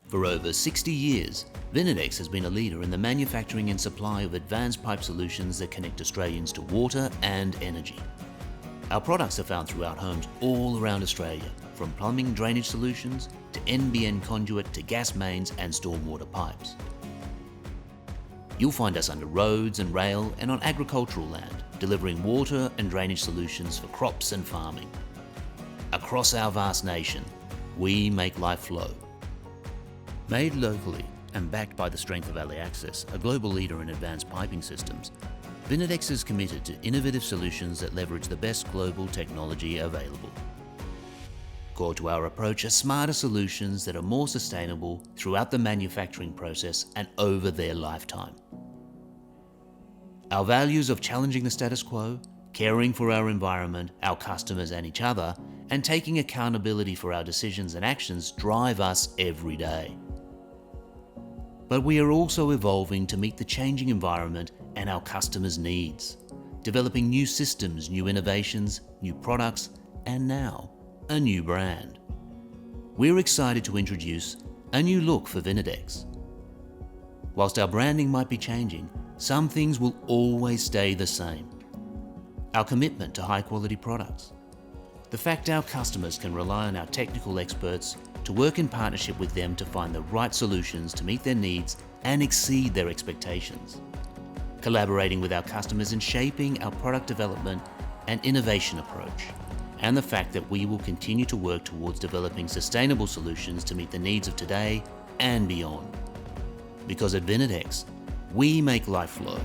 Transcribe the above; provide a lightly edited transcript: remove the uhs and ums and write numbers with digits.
For over 60 years, Vinidex has been a leader in the manufacturing and supply of advanced pipe solutions that connect Australians to water and energy. Our products are found throughout homes all around Australia, from plumbing drainage solutions to NBN conduit to gas mains and stormwater pipes. You'll find us under roads and rail and on agricultural land, delivering water and drainage solutions for crops and farming. Across our vast nation, we make life flow. Made locally and backed by the strength of Aliaxis, a global leader in advanced piping systems, Vinidex is committed to innovative solutions that leverage the best global technology available. Core to our approach are smarter solutions that are more sustainable throughout the manufacturing process and over their lifetime. Our values of challenging the status quo, caring for our environment, our customers and each other, and taking accountability for our decisions and actions drive us every day. But we are also evolving to meet the changing environment and our customers' needs, developing new systems, new innovations, new products, and now, a new brand. We're excited to introduce a new look for Vinidex. Whilst our branding might be changing, some things will always stay the same. Our commitment to high-quality products. The fact our customers can rely on our technical experts to work in partnership with them to find the right solutions to meet their needs and exceed their expectations. Collaborating with our customers in shaping our product development and innovation approach. And the fact that we will continue to work towards developing sustainable solutions to meet the needs of today and beyond. Because at Vinidex, we make life flow.